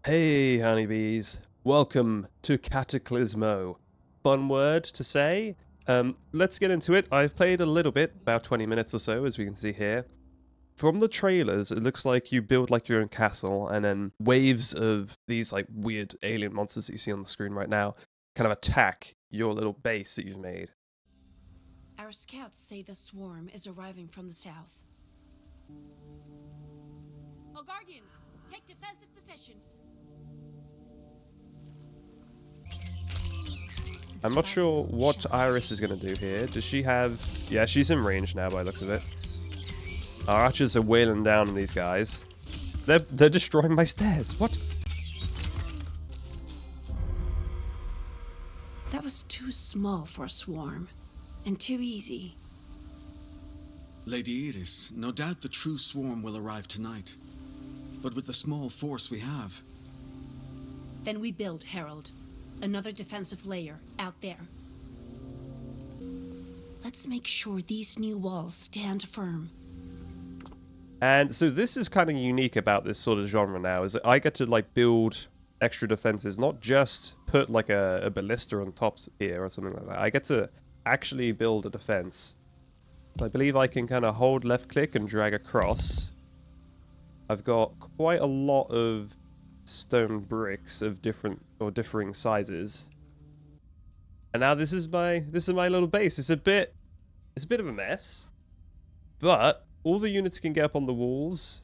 Hey honeybees, welcome to Cataclismo. Fun word to say. Let's get into it. I've played a little bit, about 20 minutes or so, as we can see here. From the trailers, it looks like you build like your own castle, and then waves of these like weird alien monsters that you see on the screen right now kind of attack your little base that you've made. Our scouts say the swarm is arriving from the south. All Guardians, take defensive positions. I'm not sure what Iris is going to do here. Does she have... Yeah, she's in range now by the looks of it. Our archers are wailing down on these guys. They're destroying my stairs. What? That was too small for a swarm, and too easy. Lady Iris, no doubt the true swarm will arrive tonight. But with the small force we have... Then we build Herald, another defensive layer out there. Let's make sure these new walls stand firm. And so this is kind of unique about this sort of genre now, is that I get to like build extra defenses, not just put like a ballista on top here or something like that. I get to actually build a defense. I believe I can kind of hold left click and drag across. I've got quite a lot of stone bricks of different or differing sizes. And now this is my little base. It's a bit of a mess. But all the units can get up on the walls,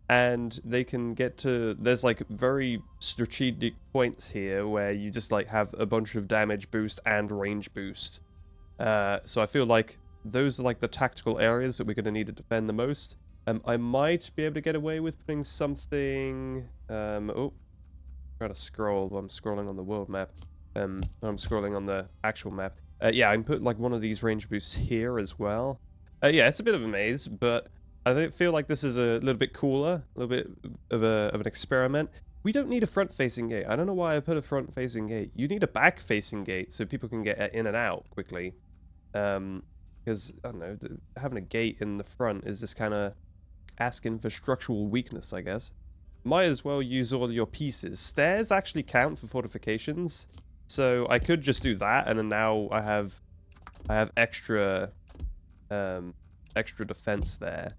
and they can get to... There's like very strategic points here where you just like have a bunch of damage boost and range boost. So I feel like those are like the tactical areas that we're going to need to defend the most. I might be able to get away with putting something... oh, try to scroll while I'm scrolling on the world map. I'm scrolling on the actual map. Yeah, I can put like one of these range boosts here as well. Yeah, it's a bit of a maze, but I feel like this is a little bit cooler, a little bit of an experiment. We don't need a front-facing gate. I don't know why I put a front-facing gate. You need a back-facing gate so people can get in and out quickly. Because, I don't know, having a gate in the front is just kind of asking for structural weakness, I guess. Might as well use all your pieces. Stairs actually count for fortifications, so I could just do that, and then now I have extra... extra defense there.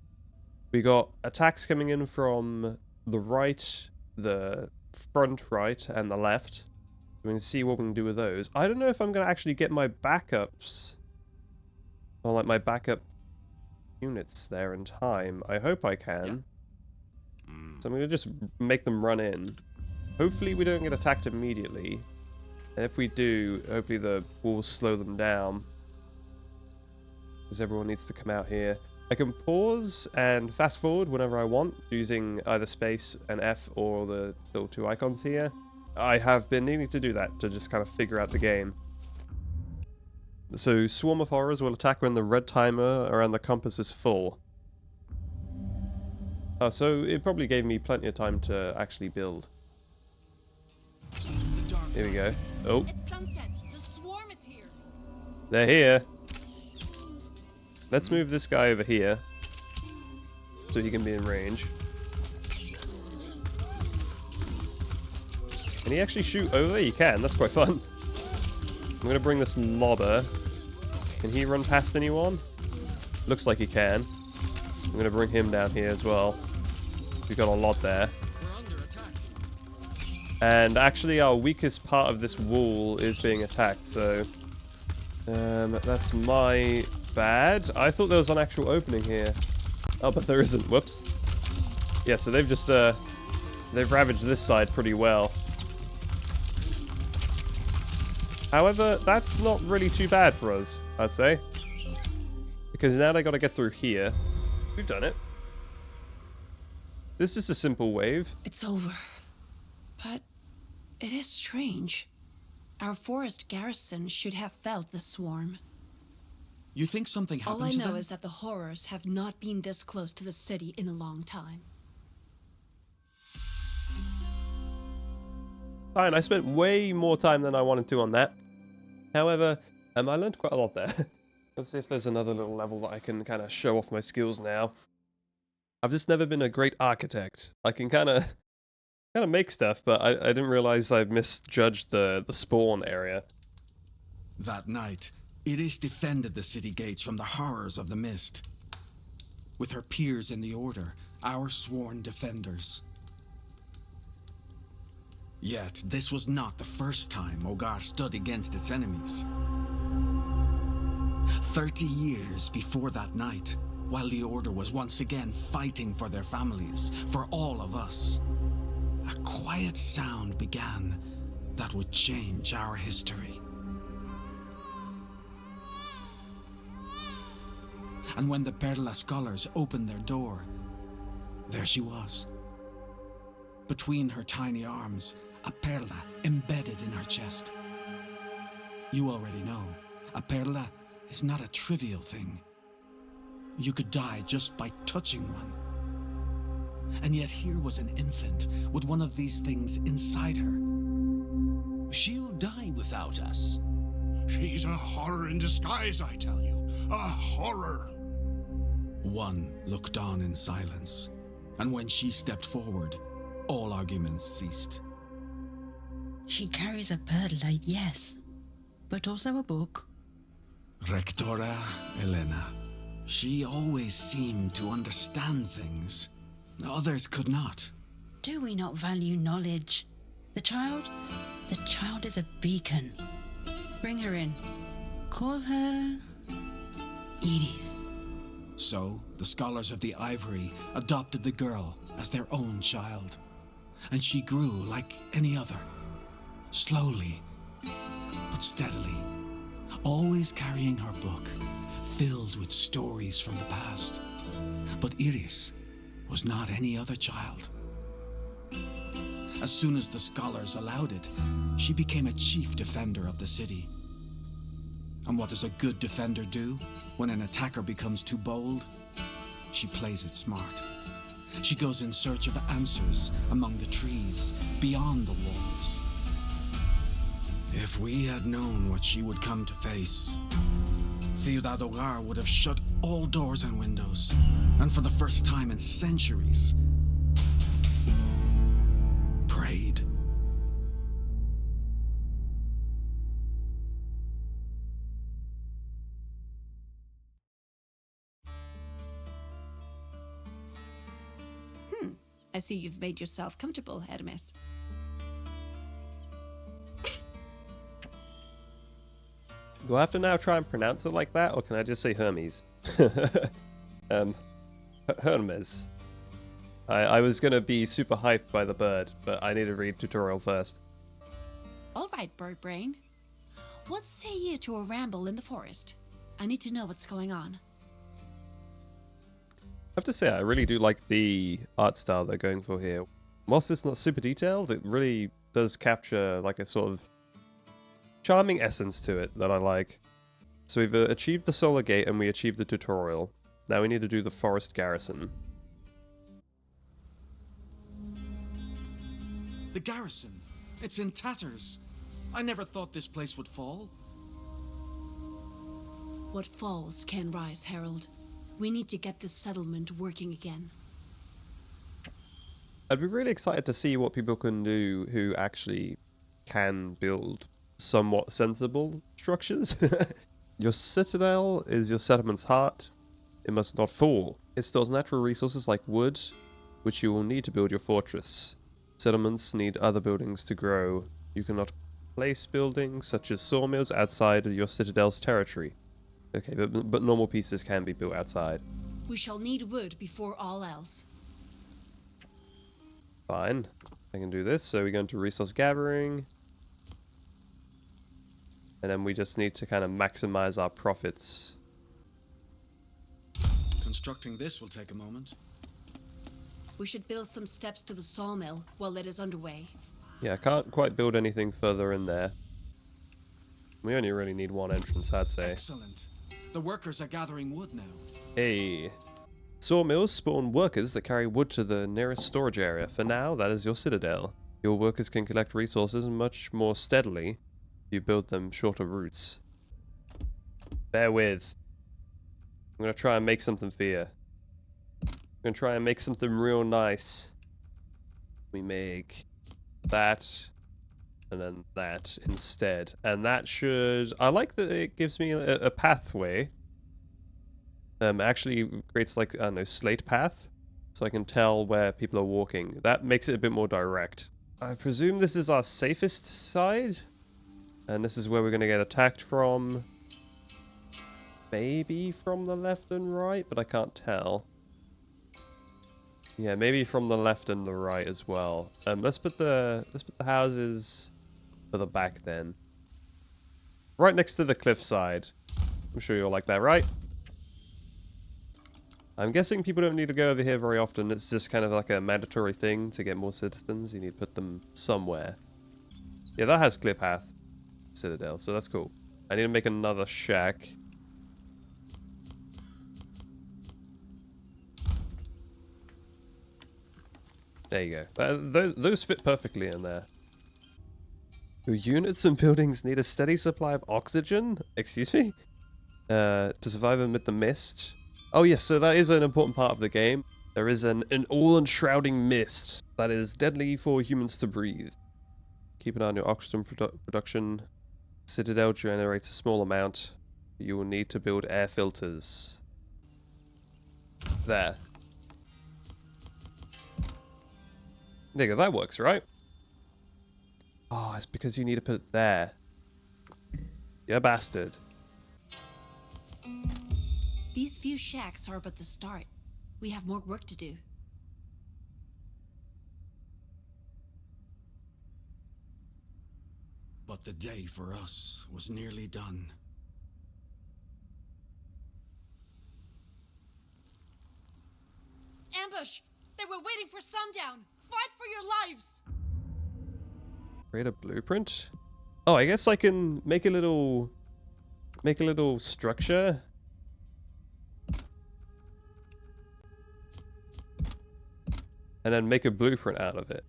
We got attacks coming in from the right, the front right, and the left. We can see what we can do with those. I don't know if I'm going to actually get my backups, or like my backup units there in time. I hope I can. So I'm going to just make them run in. Hopefully we don't get attacked immediately. And if we do, hopefully the walls slow them down. Because everyone needs to come out here. I can pause and fast forward whenever I want, using either space and F or the little two icons here. I have been needing to do that to just kind of figure out the game. So Swarm of Horrors will attack when the red timer around the compass is full. Oh, so it probably gave me plenty of time to actually build. Here we go. Oh. It's sunset. The swarm is here. They're here. Let's move this guy over here so he can be in range. Can he actually shoot over? He can. That's quite fun. I'm going to bring this lobber. Can he run past anyone? Looks like he can. I'm going to bring him down here as well. We've got a lot there. And actually our weakest part of this wall is being attacked, so... that's my... bad. I thought there was an actual opening here. Oh, but there isn't. Whoops. Yeah, so they've just, they've ravaged this side pretty well. However, that's not really too bad for us, I'd say. Because now they gotta get through here. We've done it. This is a simple wave. It's over. But it is strange. Our forest garrison should have felt the swarm. You think something happened to them? All I know is that the horrors have not been this close to the city in a long time. Fine, I spent way more time than I wanted to on that. However, I learned quite a lot there. Let's see if there's another little level that I can kind of show off my skills now. I've just never been a great architect. I can kind of kind of make stuff, but I didn't realize I misjudged the spawn area. That night, Iris defended the city gates from the horrors of the mist. With her peers in the Order, our sworn defenders. Yet, this was not the first time Ogar stood against its enemies. 30 years before that night, while the Order was once again fighting for their families, for all of us, a quiet sound began that would change our history. And when the Perla scholars opened their door, there she was. Between her tiny arms, a perla embedded in her chest. You already know, a perla is not a trivial thing. You could die just by touching one. And yet here was an infant with one of these things inside her. She'll die without us. She's a horror in disguise, I tell you. A horror. One looked on in silence, and when she stepped forward, all arguments ceased. She carries a perla, yes, but also a book. Rectora Elena. She always seemed to understand things. Others could not. Do we not value knowledge? The child is a beacon. Bring her in. Call her Iris. So, the scholars of the Ivory adopted the girl as their own child. And she grew like any other. Slowly, but steadily. Always carrying her book, filled with stories from the past. But Iris was not any other child. As soon as the scholars allowed it, she became a chief defender of the city. And what does a good defender do when an attacker becomes too bold? She plays it smart. She goes in search of answers among the trees, beyond the walls. If we had known what she would come to face, Ciudad Ogar would have shut all doors and windows, and for the first time in centuries, prayed. I see you've made yourself comfortable, Hermes. Do I have to now try and pronounce it like that, or can I just say Hermes? Hermes. I was gonna be super hyped by the bird, but I need to read tutorial first. All right, bird brain. What say you to a ramble in the forest? I need to know what's going on. I have to say, I really do like the art style they're going for here. Whilst it's not super detailed, it really does capture like a sort of charming essence to it that I like. So we've achieved the Solar Gate and we achieved the tutorial. Now we need to do the Forest Garrison. The garrison. It's in tatters. I never thought this place would fall. What falls can rise, Herald. We need to get this settlement working again. I'd be really excited to see what people can do who actually can build somewhat sensible structures. Your citadel is your settlement's heart. It must not fall. It stores natural resources like wood, which you will need to build your fortress. Settlements need other buildings to grow. You cannot place buildings such as sawmills outside of your citadel's territory. Okay, but normal pieces can be built outside. We shall need wood before all else. Fine. I can do this. So we go into resource gathering. And then we just need to kind of maximize our profits. Constructing this will take a moment. We should build some steps to the sawmill while it is underway. Yeah, I can't quite build anything further in there. We only really need one entrance, I'd say. Excellent. The workers are gathering wood now. Hey. Sawmills spawn workers that carry wood to the nearest storage area. For now, that is your citadel. Your workers can collect resources much more steadily if you build them shorter routes. Bear with. I'm going to try and make something for you. I'm going to try and make something real nice. We make that and then that instead. And that should... I like that it gives me a pathway. Actually creates like, I don't know, slate path. So I can tell where people are walking. That makes it a bit more direct. I presume this is our safest side. And this is where we're going to get attacked from. Maybe from the left and right, but I can't tell. Yeah, maybe from the left and the right as well. Let's put the houses for the back then. Right next to the cliffside. I'm sure you'll like that, right? I'm guessing people don't need to go over here very often. It's just kind of like a mandatory thing to get more citizens. You need to put them somewhere. Yeah, that has clear path. Citadel, so that's cool. I need to make another shack. There you go. Those fit perfectly in there. Your units and buildings need a steady supply of oxygen? Excuse me? To survive amid the mist. Oh yes, so that is an important part of the game. There is an all-enshrouding mist that is deadly for humans to breathe. Keep an eye on your oxygen production. Citadel generates a small amount. You will need to build air filters. There. There you go, that works, right? Oh, it's because you need to put it there. You bastard. These few shacks are but the start. We have more work to do. But the day for us was nearly done. Ambush! They were waiting for sundown! Fight for your lives! Create a blueprint? Oh, I guess I can make a little structure. And then make a blueprint out of it.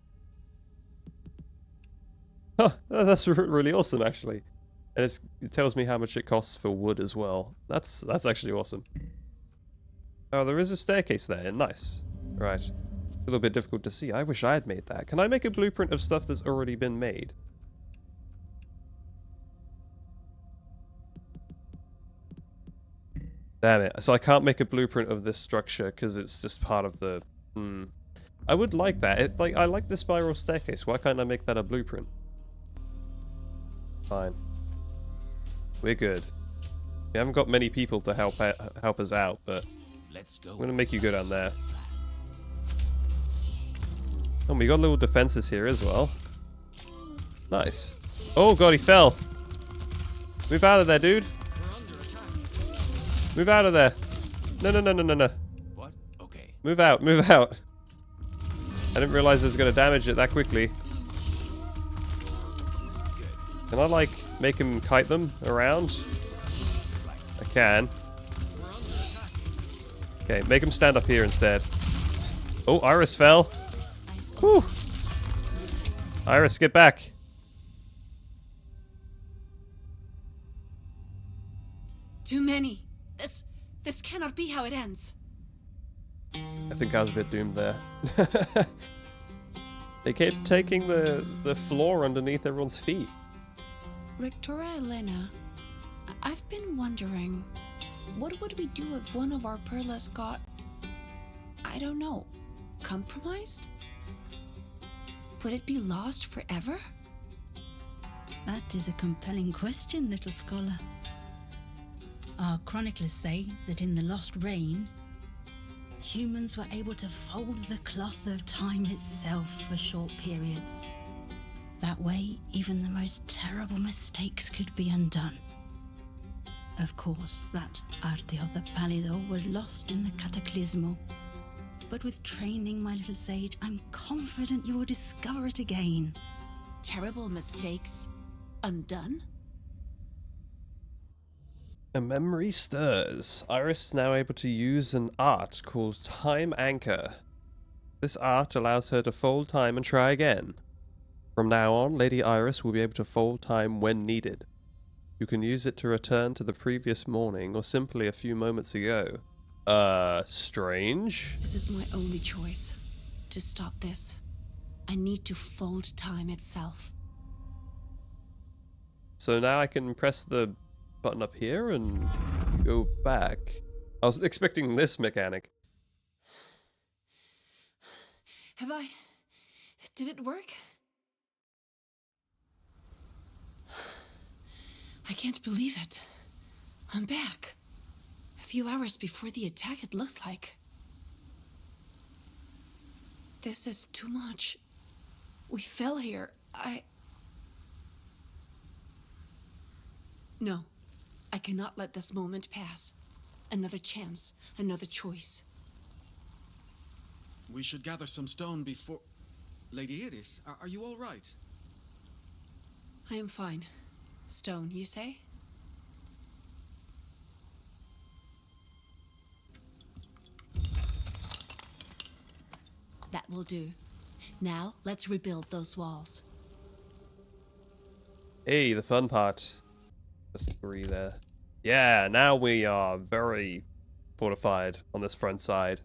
Huh, that's really awesome, actually. And it tells me how much it costs for wood as well. That's actually awesome. Oh, there is a staircase there. Nice. Right. A little bit difficult to see. I wish I had made that. Can I make a blueprint of stuff that's already been made? Damn it. So I can't make a blueprint of this structure because it's just part of the... I would like that. I like the spiral staircase. Why can't I make that a blueprint? Fine. We're good. We haven't got many people to help us out, but Let's go. I'm gonna make you go down there. Oh, we got little defenses here as well. Nice. Oh god, he fell. Move out of there, dude. Move out of there. No. What? Okay. Move out, move out. I didn't realize it was going to damage it that quickly. Can I, like, make him kite them around? I can. Okay, make him stand up here instead. Oh, Iris fell. Whew. Iris, get back. Too many. This cannot be how it ends. I think I was a bit doomed there. They kept taking the floor underneath everyone's feet. Victoria Elena, I've been wondering, what would we do if one of our perlas got, I don't know, compromised? Would it be lost forever? That is a compelling question, little scholar. Our chroniclers say that in the Lost Reign, humans were able to fold the cloth of time itself for short periods. That way, even the most terrible mistakes could be undone. Of course, that Arte of the Pallido was lost in the Cataclismo. But with training, my little sage, I'm confident you will discover it again. Terrible mistakes undone? A memory stirs. Iris is now able to use an art called Time Anchor. This art allows her to fold time and try again. From now on, Lady Iris will be able to fold time when needed. You can use it to return to the previous morning or simply a few moments ago. Strange. This is my only choice. To stop this. I need to fold time itself. So now I can press the button up here and go back. I was expecting this mechanic. Have I... Did it work? I can't believe it. I'm back. A few hours before the attack, it looks like. This is too much. We fell here. No. I cannot let this moment pass. Another chance, another choice. We should gather some stone before... Lady Iris, are you all right? I am fine. Stone, you say? That will do. Now, let's rebuild those walls. Hey, the fun part. Let's agree there. Yeah, now we are very fortified on this front side.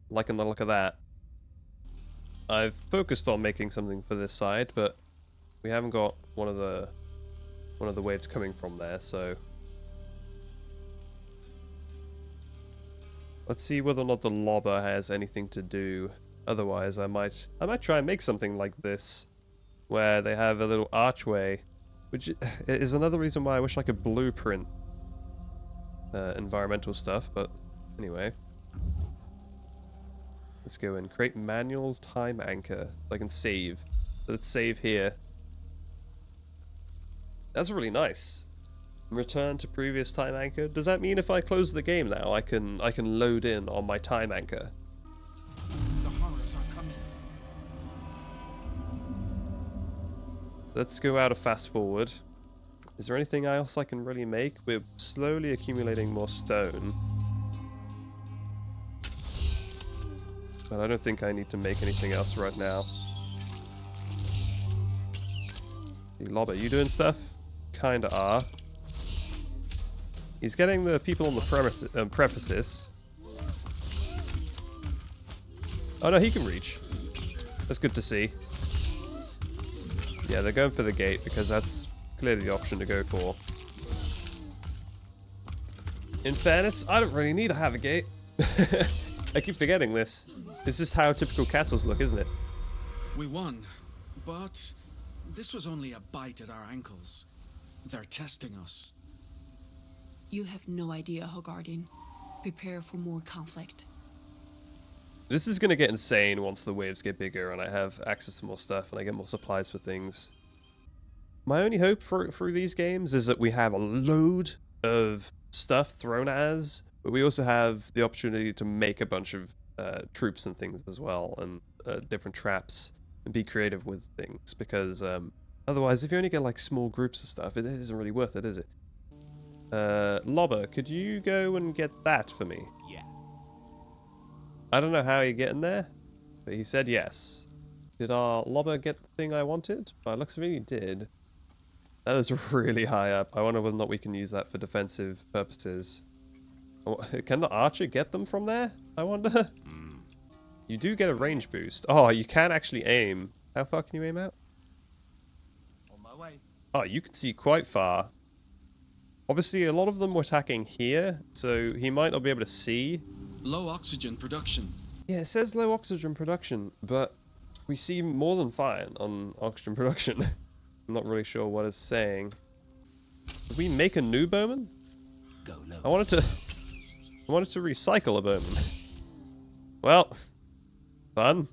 Liking the look of that. I've focused on making something for this side, but we haven't got one of the waves coming from there, so let's see whether or not the lobber has anything to do. Otherwise, I might try and make something like this, where they have a little archway, which is another reason why I wish I could blueprint environmental stuff. But anyway, let's go and create manual time anchor so I can save. So let's save here. That's really nice. Return to previous time anchor. Does that mean if I close the game now, I can load in on my time anchor? The horrors are coming. Let's go out of fast forward. Is there anything else I can really make? We're slowly accumulating more stone. But I don't think I need to make anything else right now. Hey, Lobber, you doing stuff? Kinda are. He's getting the people on the premises. Oh no, he can reach. That's good to see. Yeah, they're going for the gate because that's clearly the option to go for. In fairness, I don't really need to have a gate. I keep forgetting this. This is how typical castles look, isn't it? We won, but this was only a bite at our ankles. They're testing us. You have no idea, Hogardian. Prepare for more conflict. This is gonna get insane once the waves get bigger and I have access to more stuff and I get more supplies for things. My only hope for these games is that we have a load of stuff thrown at us, but we also have the opportunity to make a bunch of troops and things as well, and different traps, and be creative with things, because otherwise if you only get like small groups of stuff, it isn't really worth it, is it? Lobber, could you go and get that for me? Yeah. I don't know how you're getting there, but he said yes. Did our Lobber get the thing I wanted? By looks of it, he did. That is really high up. I wonder whether or not we can use that for defensive purposes. Can the archer get them from there? I wonder. You do get a range boost. Oh, you can actually aim. How far can you aim out? On my way. Oh, you can see quite far. Obviously, a lot of them were attacking here, so he might not be able to see. Low oxygen production. Yeah, it says low oxygen production, but we see more than fine on oxygen production. I'm not really sure what it's saying. Did we make a new bowman? Go low. I wanted to recycle a bowman. Well, fun.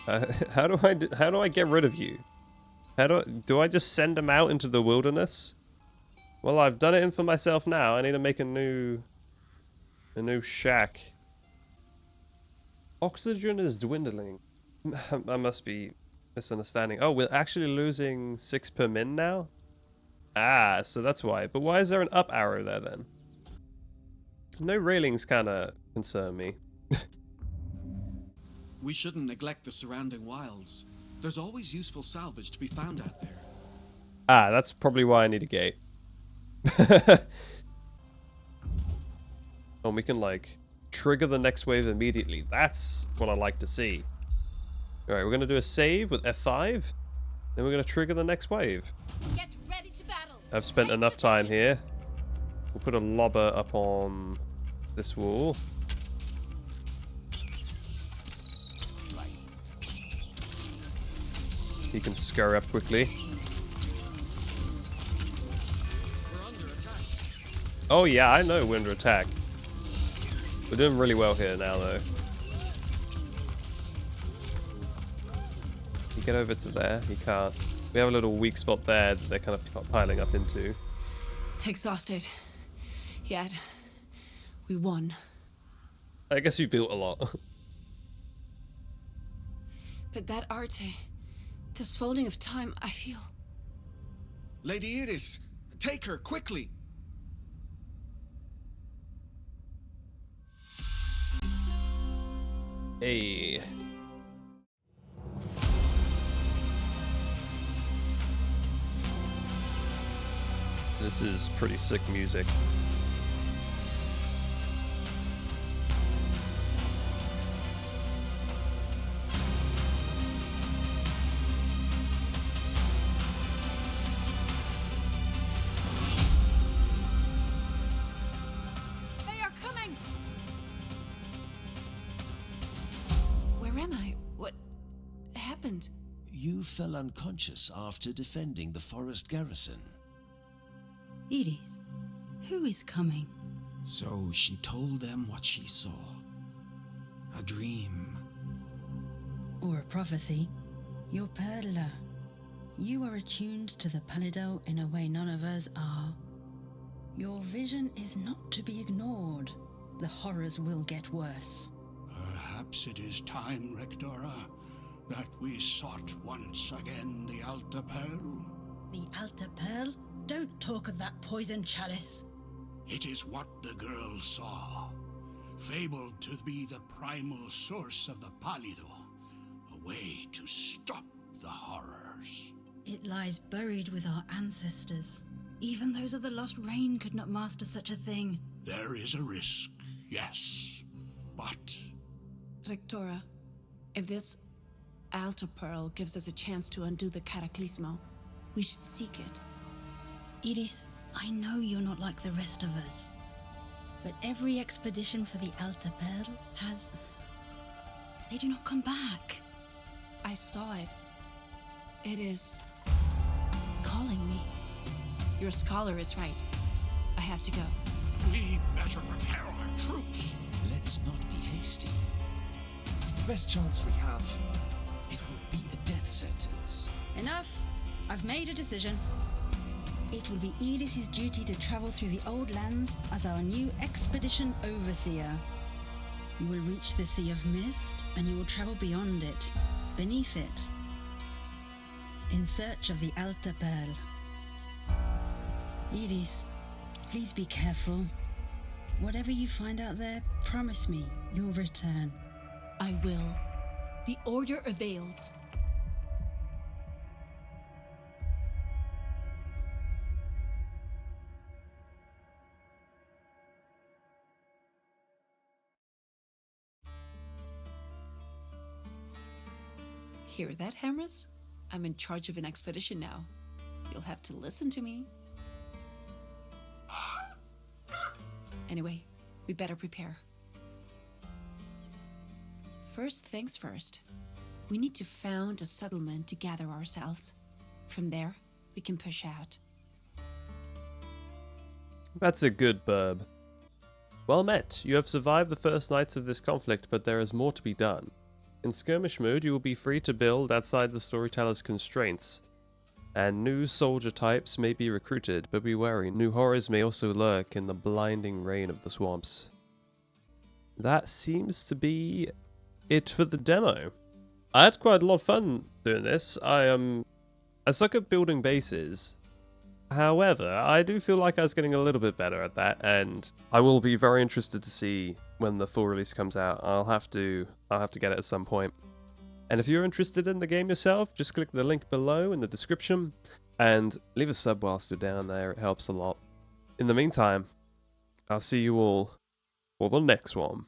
How do I get rid of you? Do I just send them out into the wilderness? Well, I've done it in for myself now. I need to make a new shack. Oxygen is dwindling. I must be misunderstanding. Oh, we're actually losing 6 per min now? Ah, so that's why. But why is there an up arrow there then? No railings kind of concern me. We shouldn't neglect the surrounding wilds. There's always useful salvage to be found out there. Ah, that's probably why I need a gate. Oh, we can like trigger the next wave immediately. That's what I like to see. Alright, we're going to do a save with F5. Then we're going to trigger the next wave. Get ready to battle. I've spent Take enough time position. here. We'll put a lobber up on this wall. He can scurry up quickly. Oh yeah, I know we're under attack. We're doing really well here now though. You get over to there, you can't. We have a little weak spot there that they're kind of piling up into. Exhausted. Yet, we won. I guess you built a lot. But that arte, this folding of time, I feel... Lady Iris, take her quickly. Hey. This is pretty sick music. They are coming! Where am I? What happened? You fell unconscious after defending the forest garrison. Edith, who is coming? So she told them what she saw. A dream. Or a prophecy? Your Perla. You are attuned to the Palido in a way none of us are. Your vision is not to be ignored. The horrors will get worse. Perhaps it is time, Rectora, that we sought once again the Alta Pearl. The Alta Pearl? Don't talk of that poison chalice. It is what the girl saw, fabled to be the primal source of the Palido, a way to stop the horrors. It lies buried with our ancestors. Even those of the Lost Rain could not master such a thing. There is a risk, yes, but Rectora, if this Alta Pearl gives us a chance to undo the Cataclismo, we should seek it. Edith, I know you're not like the rest of us. But every expedition for the Alta Pearl has... They do not come back. I saw it. It is calling me. Your scholar is right. I have to go. we better prepare our troops. Let's not be hasty. It's the best chance we have. It would be a death sentence. Enough! I've made a decision. It will be Edith's duty to travel through the old lands as our new expedition overseer. You will reach the Sea of Mist, and you will travel beyond it, beneath it, in search of the Alta Pearl. Edith, please be careful. Whatever you find out there, promise me you'll return. I will. The order avails. Hear that, Hamras? I'm in charge of an expedition now. You'll have to listen to me. Anyway, we better prepare. First things first. We need to found a settlement to gather ourselves. From there, we can push out. That's a good burb. Well met. You have survived the first nights of this conflict, but there is more to be done. In skirmish mode, you will be free to build outside the storyteller's constraints, and new soldier types may be recruited, but be wary, new horrors may also lurk in the blinding rain of the swamps. That seems to be it for the demo. I had quite a lot of fun doing this. I suck at building bases. However, I do feel like I was getting a little bit better at that, and I will be very interested to see when the full release comes out. I'll have to get it at some point. And if you're interested in the game yourself, just click the link below in the description and leave a sub whilst you're down there. It helps a lot. In the meantime, I'll see you all for the next one.